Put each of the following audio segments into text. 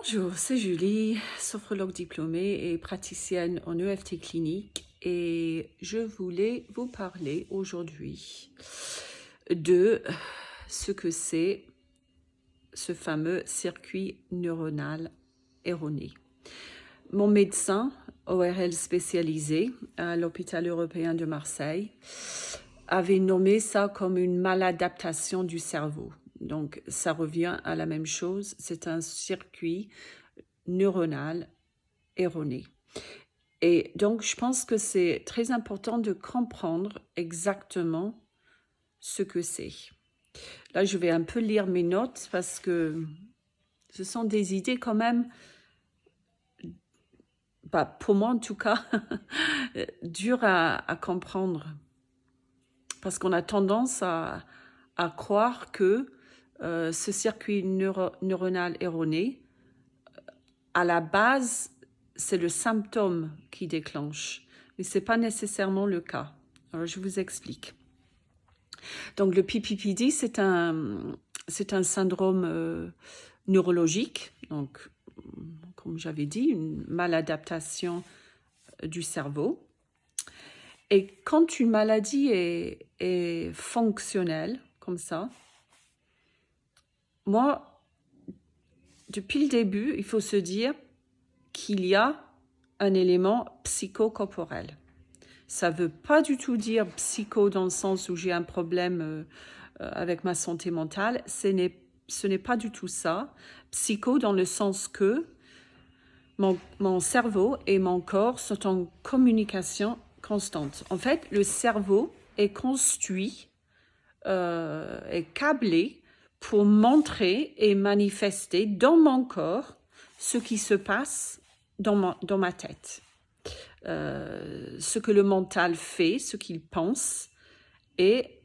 Bonjour, c'est Julie, sophrologue diplômée et praticienne en EFT clinique et je voulais vous parler aujourd'hui de ce que c'est ce fameux circuit neuronal erroné. Mon médecin, ORL spécialisé à l'hôpital européen de Marseille, avait nommé ça comme une maladaptation du cerveau. Donc, ça revient à la même chose, c'est un circuit neuronal erroné. Et donc, je pense que c'est très important de comprendre exactement ce que c'est. Là, je vais un peu lire mes notes parce que ce sont des idées quand même, pour moi en tout cas, dures à comprendre. Parce qu'on a tendance à croire que ce circuit neuronal erroné, à la base, c'est le symptôme qui déclenche. Mais ce n'est pas nécessairement le cas. Alors, je vous explique. Donc, le PPPD, c'est un syndrome neurologique. Donc, comme j'avais dit, une maladaptation du cerveau. Et quand une maladie est fonctionnelle, comme ça, moi, depuis le début, il faut se dire qu'il y a un élément psychocorporel. Ça ne veut pas du tout dire psycho dans le sens où j'ai un problème avec ma santé mentale. Ce n'est pas du tout ça. Psycho dans le sens que mon cerveau et mon corps sont en communication constante. En fait, le cerveau est construit, est câblé pour montrer et manifester dans mon corps ce qui se passe dans ma tête. Ce que le mental fait, ce qu'il pense, est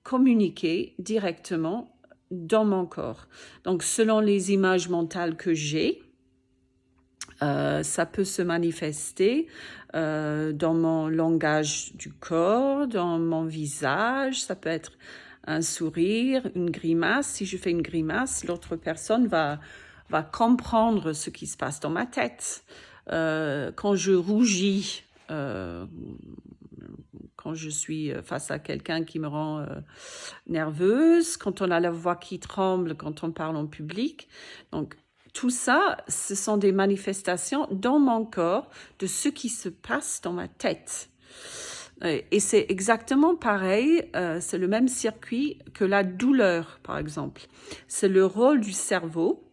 communiqué directement dans mon corps. Donc, selon les images mentales que j'ai, ça peut se manifester dans mon langage du corps, dans mon visage, ça peut être un sourire, une grimace. Si je fais une grimace, l'autre personne va comprendre ce qui se passe dans ma tête. Quand je rougis, quand je suis face à quelqu'un qui me rend nerveuse, quand on a la voix qui tremble, quand on parle en public. Donc, tout ça, ce sont des manifestations dans mon corps de ce qui se passe dans ma tête. Et c'est exactement pareil, c'est le même circuit que la douleur, par exemple. C'est le rôle du cerveau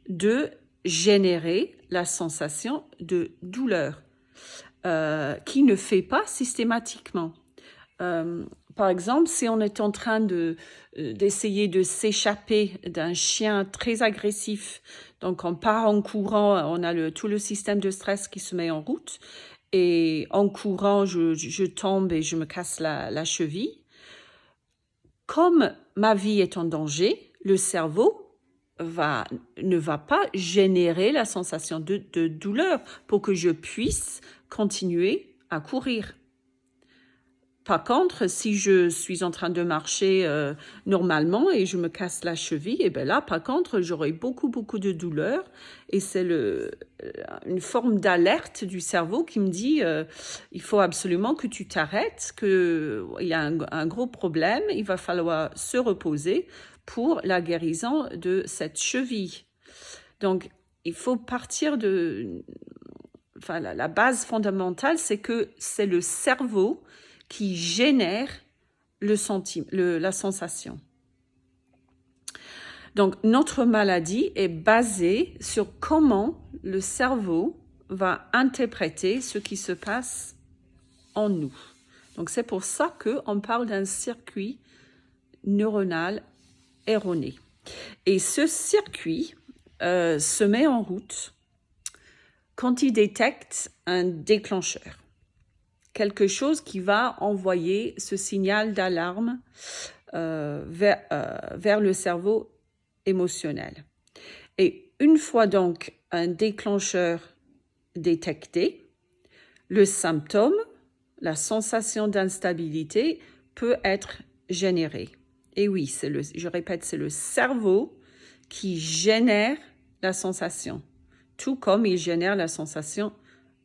de générer la sensation de douleur, qui ne fait pas systématiquement. Par exemple, si on est en train d'essayer de s'échapper d'un chien très agressif, donc on part en courant, on a tout le système de stress qui se met en route, et en courant, je tombe et je me casse la cheville. Comme ma vie est en danger, le cerveau ne va pas générer la sensation de douleur pour que je puisse continuer à courir. Par contre, si je suis en train de marcher normalement et je me casse la cheville, et bien là, par contre, j'aurai beaucoup de douleur. Et c'est une forme d'alerte du cerveau qui me dit il faut absolument que tu t'arrêtes, qu'il y a un gros problème, il va falloir se reposer pour la guérison de cette cheville. Donc, il faut partir de... Enfin, la base fondamentale, c'est que c'est le cerveau qui génère la sensation. Donc, notre maladie est basée sur comment le cerveau va interpréter ce qui se passe en nous. Donc, c'est pour ça qu'on parle d'un circuit neuronal erroné. Et ce circuit se met en route quand il détecte un déclencheur. Quelque chose qui va envoyer ce signal d'alarme vers le cerveau émotionnel. Et une fois donc un déclencheur détecté, le symptôme, la sensation d'instabilité peut être générée. Et oui, je répète, c'est le cerveau qui génère la sensation, tout comme il génère la sensation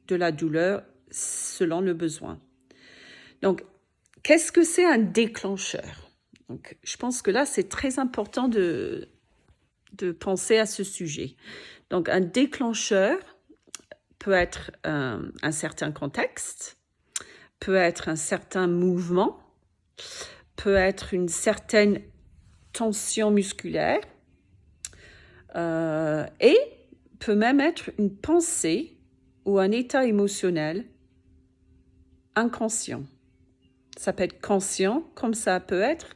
de la douleur selon le besoin. Donc, qu'est-ce que c'est un déclencheur? Donc, je pense que là, c'est très important de penser à ce sujet. Donc, un déclencheur peut être un certain contexte, peut être un certain mouvement, peut être une certaine tension musculaire et peut même être une pensée ou un état émotionnel inconscient. Ça peut être conscient comme ça peut être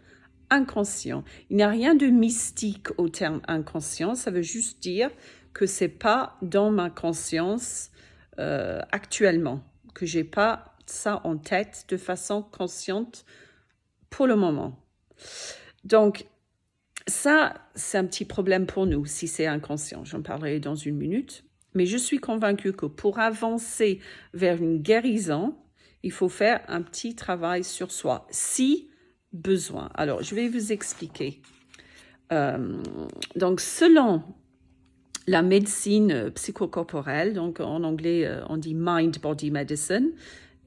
inconscient. Il n'y a rien de mystique au terme inconscient, ça veut juste dire que c'est pas dans ma conscience actuellement, que j'ai pas ça en tête de façon consciente pour le moment. Donc, ça, c'est un petit problème pour nous si c'est inconscient. J'en parlerai dans une minute. Mais je suis convaincue que pour avancer vers une guérison, il faut faire un petit travail sur soi, si besoin. Alors, je vais vous expliquer. Donc, selon la médecine psychocorporelle, donc en anglais, on dit mind-body medicine,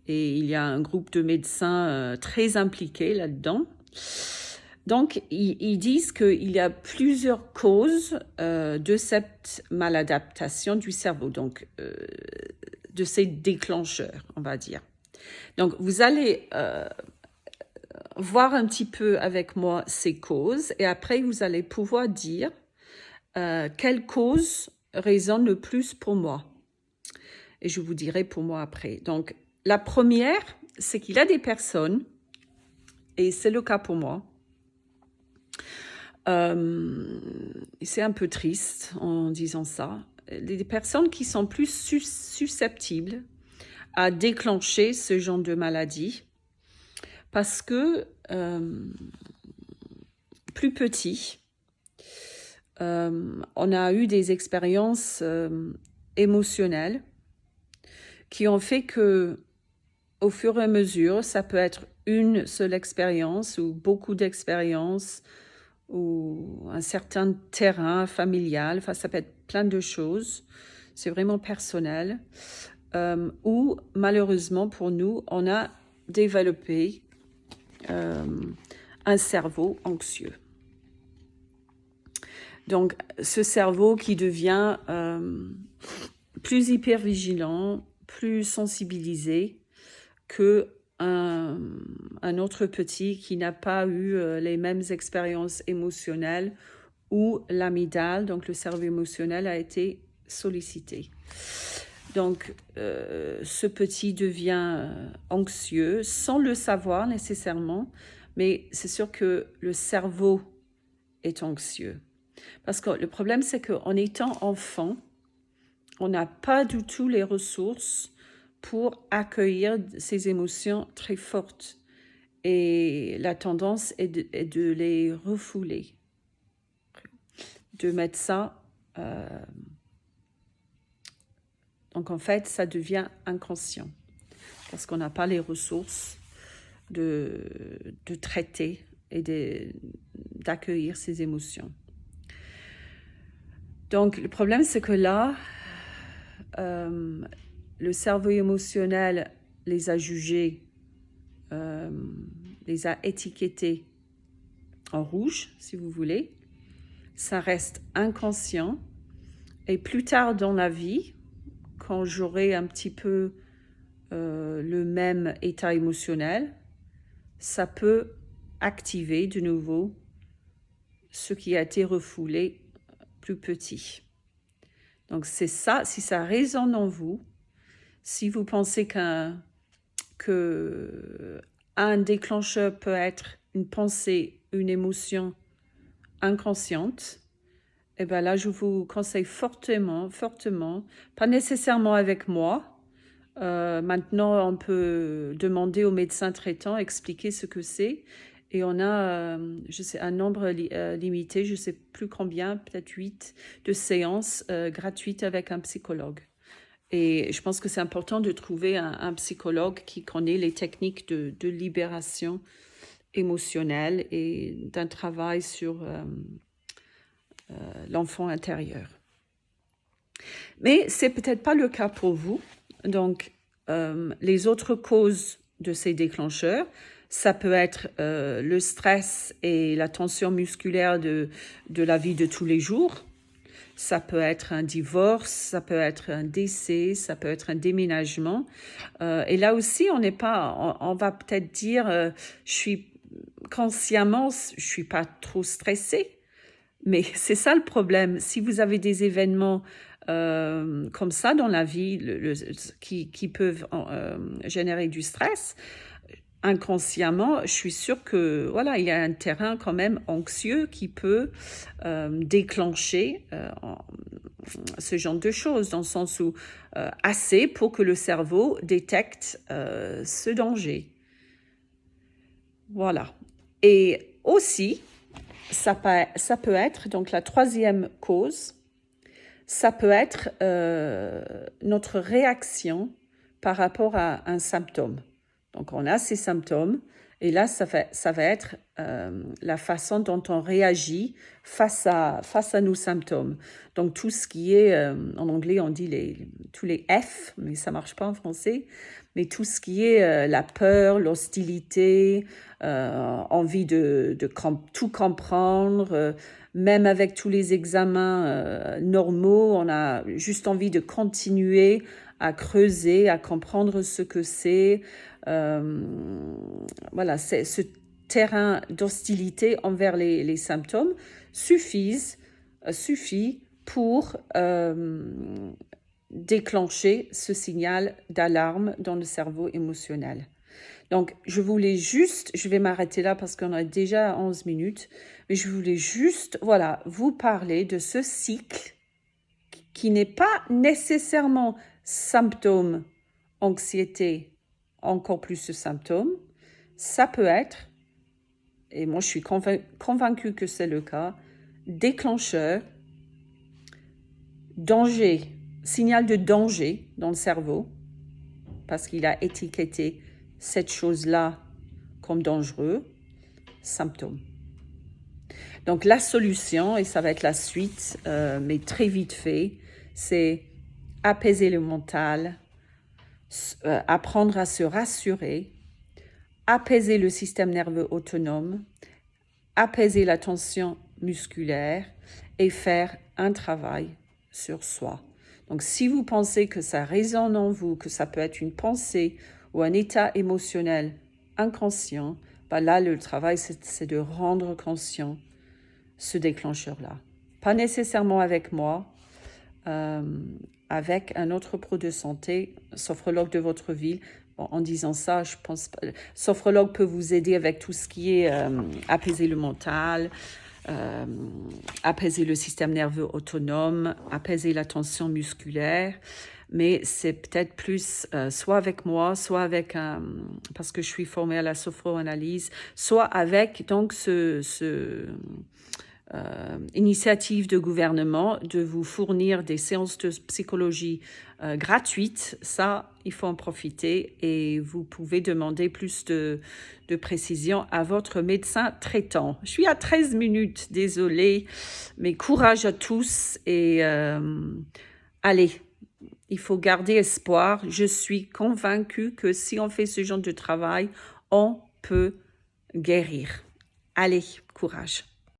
et il y a un groupe de médecins très impliqués là-dedans. Donc, ils disent qu'il y a plusieurs causes de cette maladaptation du cerveau, donc de ces déclencheurs, on va dire. Donc, vous allez voir un petit peu avec moi ces causes et après, vous allez pouvoir dire quelle cause résonne le plus pour moi. Et je vous dirai pour moi après. Donc, la première, c'est qu'il y a des personnes, et c'est le cas pour moi, c'est un peu triste en disant ça, des personnes qui sont plus susceptibles à déclencher ce genre de maladie parce que plus petit, on a eu des expériences émotionnelles qui ont fait que au fur et à mesure, ça peut être une seule expérience ou beaucoup d'expériences ou un certain terrain familial, enfin ça peut être plein de choses, c'est vraiment personnel, où malheureusement pour nous, on a développé un cerveau anxieux. Donc ce cerveau qui devient plus hypervigilant, plus sensibilisé que un autre petit qui n'a pas eu les mêmes expériences émotionnelles où l'amygdale, donc le cerveau émotionnel, a été sollicité. Donc, ce petit devient anxieux sans le savoir nécessairement, mais c'est sûr que le cerveau est anxieux. Parce que le problème, c'est qu'en étant enfant, on n'a pas du tout les ressources pour accueillir ces émotions très fortes. Et la tendance est de les refouler, de mettre ça. Donc en fait, ça devient inconscient parce qu'on n'a pas les ressources de traiter et d'accueillir ces émotions. Donc le problème, c'est que là, le cerveau émotionnel les a jugés, les a étiquetés en rouge, si vous voulez. Ça reste inconscient. Et plus tard dans la vie, quand j'aurai un petit peu le même état émotionnel, ça peut activer de nouveau ce qui a été refoulé plus petit. Donc c'est ça, si ça résonne en vous, si vous pensez qu'un déclencheur peut être une pensée, une émotion inconsciente, et bien là, je vous conseille fortement, pas nécessairement avec moi. Maintenant, on peut demander au médecin traitant, expliquer ce que c'est. Et on a, je sais, un nombre limité, je ne sais plus combien, peut-être 8 de séances gratuites avec un psychologue. Et je pense que c'est important de trouver un psychologue qui connaît les techniques de libération émotionnelle et d'un travail sur l'enfant intérieur. Mais c'est peut-être pas le cas pour vous. Donc, les autres causes de ces déclencheurs, ça peut être le stress et la tension musculaire de la vie de tous les jours. Ça peut être un divorce, ça peut être un décès, ça peut être un déménagement. Et là aussi, on va peut-être dire, consciemment, je suis pas trop stressée. Mais c'est ça le problème. Si vous avez des événements comme ça dans la vie qui peuvent générer du stress, inconsciemment, je suis sûre que voilà, il y a un terrain quand même anxieux qui peut déclencher ce genre de choses, dans le sens où assez pour que le cerveau détecte ce danger. Voilà. Et aussi, ça peut être, donc la troisième cause, ça peut être notre réaction par rapport à un symptôme. Donc, on a ces symptômes et là, ça va être la façon dont on réagit face à nos symptômes. Donc, tout ce qui est, en anglais, on dit tous les F, mais ça ne marche pas en français, mais tout ce qui est la peur, l'hostilité, envie de tout comprendre, même avec tous les examens normaux, on a juste envie de continuer à creuser, à comprendre ce que c'est. Voilà, ce terrain d'hostilité envers les symptômes suffit pour déclencher ce signal d'alarme dans le cerveau émotionnel. Donc, je vais m'arrêter là parce qu'on a déjà 11 minutes, mais je voulais juste, voilà, vous parler de ce cycle qui n'est pas nécessairement symptôme, anxiété, encore plus ce symptôme. Ça peut être, et moi je suis convaincue que c'est le cas, déclencheur, danger, signal de danger dans le cerveau, parce qu'il a étiqueté cette chose-là comme dangereux, symptôme. Donc la solution, et ça va être la suite, mais très vite fait, c'est apaiser le mental, apprendre à se rassurer, apaiser le système nerveux autonome, apaiser la tension musculaire et faire un travail sur soi. Donc, si vous pensez que ça résonne en vous, que ça peut être une pensée ou un état émotionnel inconscient, ben là, le travail, c'est de rendre conscient ce déclencheur-là. Pas nécessairement avec moi, avec un autre pro de santé, sophrologue de votre ville. Bon, en disant ça, je pense pas. Sophrologue peut vous aider avec tout ce qui est apaiser le mental, apaiser le système nerveux autonome, apaiser la tension musculaire. Mais c'est peut-être plus soit avec moi, soit avec parce que je suis formée à la sophroanalyse, soit avec donc initiative de gouvernement de vous fournir des séances de psychologie gratuites. Ça, il faut en profiter et vous pouvez demander plus de précision à votre médecin traitant. Je suis à 13 minutes, désolée, mais courage à tous et allez, il faut garder espoir. Je suis convaincue que si on fait ce genre de travail, on peut guérir. Allez, courage.